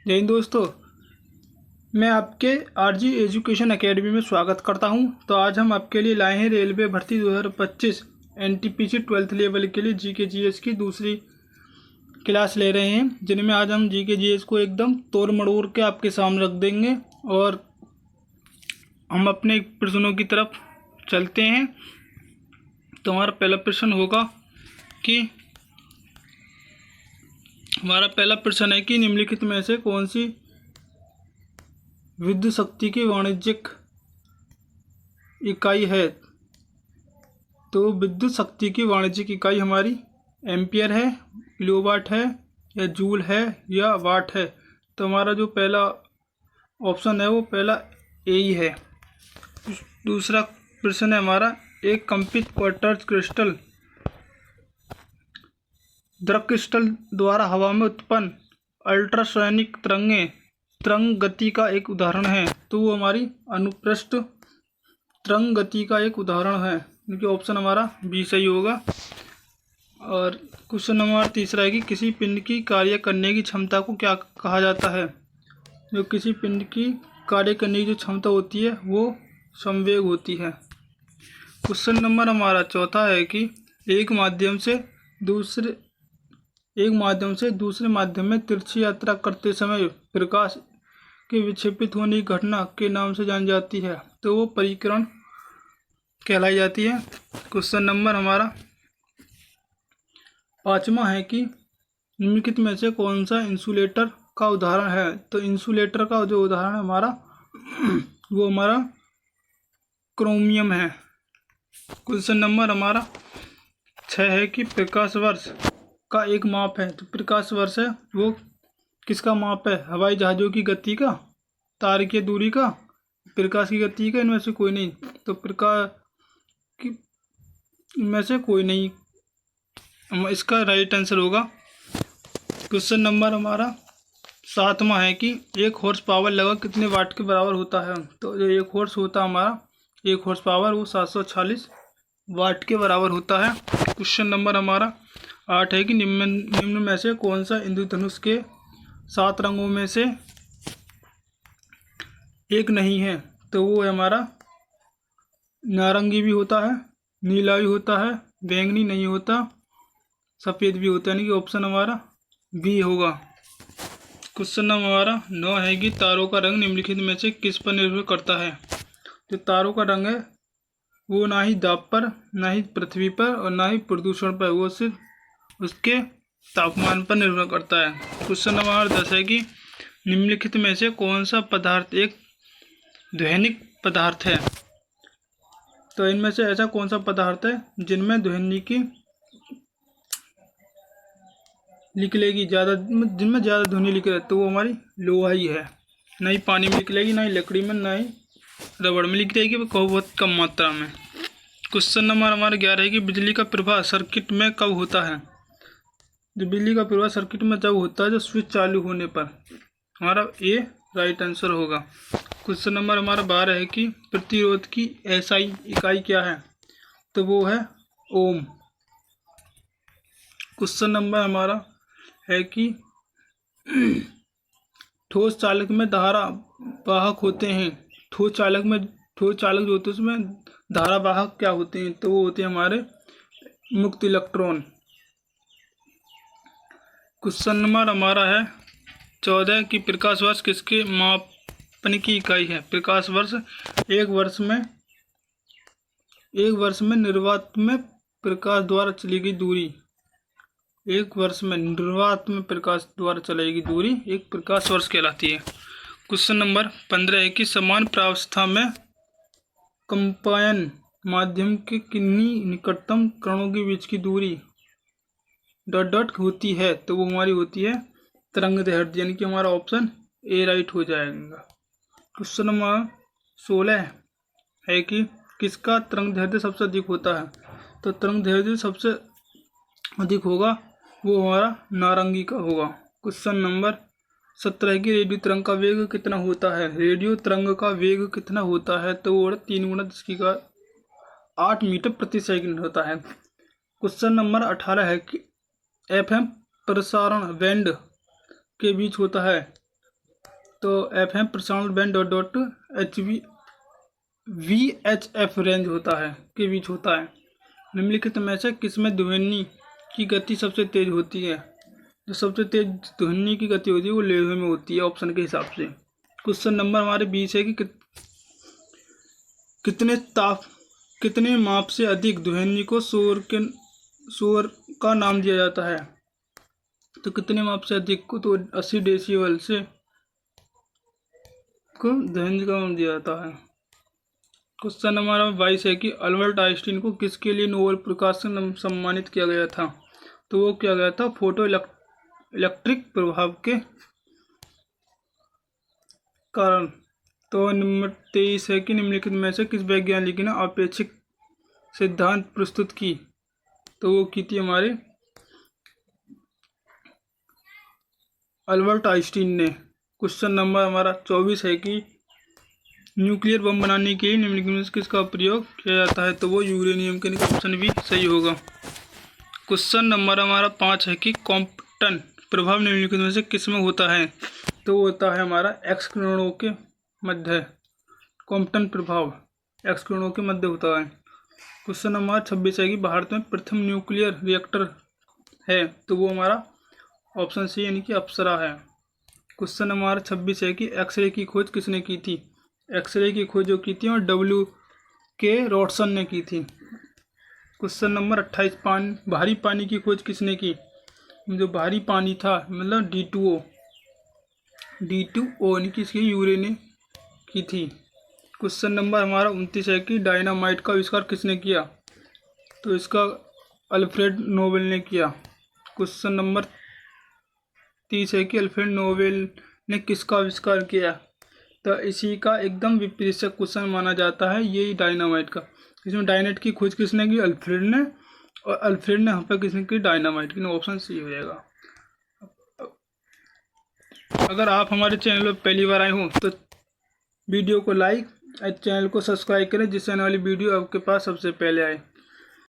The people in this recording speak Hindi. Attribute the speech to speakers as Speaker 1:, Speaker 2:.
Speaker 1: जय हिंद दोस्तों, मैं आपके आरजी एजुकेशन एकेडमी में स्वागत करता हूं। तो आज हम आपके लिए लाए हैं रेलवे भर्ती 2025 एनटीपीसी 12th लेवल के लिए जीके जीएस की दूसरी क्लास ले रहे हैं, जिनमें आज हम जीके जीएस को एकदम तोड़ मड़ोड़ के आपके सामने रख देंगे और हम अपने प्रश्नों की तरफ चलते हैं। तो हमारा पहला प्रश्न होगा कि निम्नलिखित में से कौन सी विद्युत शक्ति की वाणिज्यिक इकाई है। तो विद्युत शक्ति की वाणिज्यिक इकाई हमारी एम्पियर है, किलोवाट है, या जूल है, या वाट है। तो हमारा जो पहला ऑप्शन है वो पहला ए ही है। दूसरा प्रश्न है हमारा, एक कंपित क्वार्टज क्रिस्टल द्रव क्रिस्टल द्वारा हवा में उत्पन्न अल्ट्रासोनिक तरंग गति का एक उदाहरण है। तो वो हमारी अनुप्रस्थ तरंग गति का एक उदाहरण है, क्योंकि ऑप्शन हमारा बी सही होगा। और क्वेश्चन नंबर तीसरा है कि किसी पिंड की कार्य करने की क्षमता को क्या कहा जाता है। जो किसी पिंड की कार्य करने की जो क्षमता होती है वो संवेग होती है। क्वेश्चन नंबर हमारा चौथा है कि एक माध्यम से दूसरे माध्यम में तिरछी यात्रा करते समय प्रकाश के विक्षेपित होने की घटना के नाम से जानी जाती है। तो वो परिकरण कहलाई जाती है। क्वेश्चन नंबर हमारा पांचवा है कि निम्नलिखित में से कौन सा इंसुलेटर का उदाहरण है। तो इंसुलेटर का जो उदाहरण है हमारा वो हमारा क्रोमियम है। क्वेश्चन नंबर हमारा 6 है कि प्रकाश वर्ष का एक माप है। तो प्रकाश वर्ष है वो किसका माप है। हवाई जहाज़ों की गति का, तारकीय दूरी का, प्रकाश की गति का, इनमें से कोई नहीं। तो प्रकाश की इनमें से कोई नहीं, इसका राइट आंसर होगा। क्वेश्चन नंबर हमारा 7वां है कि एक हॉर्स पावर लगभग कितने वाट के बराबर होता है। तो जो एक हॉर्स होता है हमारा, एक हॉर्स पावर वो 746 वाट के बराबर होता है। क्वेश्चन नंबर हमारा 8 है कि निम्न में से कौन सा इंद्रधनुष के 7 रंगों में से एक नहीं है। तो वो है हमारा नारंगी भी होता है, नीला भी होता है, बैंगनी नहीं होता, सफ़ेद भी होता है, यानी कि ऑप्शन हमारा बी होगा। क्वेश्चन नंबर हमारा 9 है कि तारों का रंग निम्नलिखित में से किस पर निर्भर करता है। जो तारों का रंग है वो ना ही दाब पर, ना ही पृथ्वी पर, और ना ही प्रदूषण पर, वो सिर्फ उसके तापमान पर निर्भर करता है। क्वेश्चन नंबर 10 है कि निम्नलिखित में से कौन सा पदार्थ एक ध्वनिक पदार्थ है। तो इनमें से ऐसा कौन सा पदार्थ है जिनमें ध्वनि की निकलेगी ज़्यादा, जिनमें ज़्यादा ध्वनि निकले, तो वो हमारी लोहा ही है। ना ही पानी में निकलेगी, ना ही लकड़ी में, ना ही रबड़ में निकलेगी, वो बहुत कम मात्रा में। क्वेश्चन नंबर हमारा 11 है कि बिजली का प्रवाह सर्किट में कब होता है। जो बिजली का प्रवाह सर्किट में जब होता है, जो स्विच चालू होने पर। हमारा ए राइट आंसर होगा। क्वेश्चन नंबर हमारा 12 है कि प्रतिरोध की एसआई इकाई क्या है। तो वो है ओम। क्वेश्चन नंबर हमारा है कि ठोस चालक में धारा वाहक होते हैं। ठोस चालक जो होते हैं उसमें धारा वाहक क्या होते हैं। तो वो होते हैं हमारे मुक्त इलेक्ट्रॉन। क्वेश्चन नंबर हमारा है 14 कि प्रकाश वर्ष किसके मापन की इकाई है। प्रकाश वर्ष एक वर्ष में निर्वात में प्रकाश द्वारा चली गई दूरी। एक वर्ष में निर्वात में प्रकाश द्वारा चलेगी दूरी एक प्रकाश वर्ष कहलाती है। क्वेश्चन नंबर 15 है कि समान प्रावस्था में कंपायन माध्यम के किन्हीं निकटतम कणों के बीच की दूरी डॉट होती है। तो वो हमारी होती है तरंग दैर्ध्य, यानी कि हमारा ऑप्शन ए राइट हो जाएगा। क्वेश्चन नंबर 16 है कि किसका तरंग दैर्ध्य सबसे अधिक होता है। तो तरंग दैर्ध्य सबसे अधिक होगा वो हमारा नारंगी का होगा। क्वेश्चन नंबर 17 है कि रेडियो तरंग का वेग कितना होता है। रेडियो तरंग का वेग कितना होता है। तो वो 3 × 10⁸ मीटर प्रति सेकंड होता है। क्वेश्चन नंबर 18 है कि एफएम प्रसारण बैंड के बीच होता है। तो एफ है प्रशांत band dot dot VHF range होता है के बीच होता है। निम्नलिखित में से किसमें ध्वनि की गति सबसे तेज होती है? जो सबसे तेज ध्वनि की गति होती है वो लोहे में होती है ऑप्शन के हिसाब से। क्वेश्चन नंबर हमारे 20 है कि कितने माप से अधिक ध्वनि को शोर का नाम दिया जाता है? तो कितने माप से अधिक को तो 80 डेसिबल से को ध्वनि का नाम दिया जाता है। क्वेश्चन नंबर 22 है कि अल्बर्ट आइंस्टीन को किसके लिए नोबेल पुरस्कार से सम्मानित किया गया था? तो वो किया गया था फोटो इलेक्ट्रिक प्रभाव के कारण। तो नंबर 23 है कि निम्नलिखित में से किस वैज्ञानिक ने अपेक्षिक सिद्धांत प्रस्तुत की? तो वो की थी हमारे अल्बर्ट आइंस्टीन ने। क्वेश्चन नंबर हमारा 24 है कि न्यूक्लियर बम बनाने के लिए निम्नलिखित में से किसका प्रयोग किया जाता है? तो वो यूरेनियम के। ऑप्शन भी सही होगा। क्वेश्चन नंबर हमारा 5 है कि कॉम्पटन प्रभाव निम्नलिखित में से किस में होता है? तो वो होता है हमारा एक्स किरणों के मध्य। कॉम्पटन प्रभाव एक्स किरणों के मध्य होता है। क्वेश्चन नंबर 26 है कि भारत में प्रथम न्यूक्लियर रिएक्टर है? तो वो हमारा ऑप्शन सी यानी कि अप्सरा है। क्वेश्चन नंबर 26 है कि एक्सरे की खोज किसने की थी? एक्सरे की खोज जो की थी और WK रॉटसन ने की थी। क्वेश्चन नंबर 28 भारी पानी की खोज किसने की? जो भारी पानी था मतलब D2O यानी कि इसकी यूरे ने की थी। क्वेश्चन नंबर हमारा 29 है कि डायनामाइट का आविष्कार किसने किया? तो इसका अल्फ्रेड नोबेल ने किया। क्वेश्चन नंबर 30 है कि अल्फ्रेड नोबेल ने किसका आविष्कार किया? तो इसी का एकदम विपरीत से क्वेश्चन माना जाता है ये डायनामाइट का। इसमें डायनामाइट की खोज किसने की? अल्फ्रेड ने। और अल्फ्रेड ने यहाँ पर किसने की? डायनामाइट की। ऑप्शन सी हो जाएगा। अगर आप हमारे चैनल पर पहली बार आए हो तो वीडियो को लाइक और चैनल को सब्सक्राइब करें जिससे आने वाली वीडियो आपके पास सबसे पहले आए।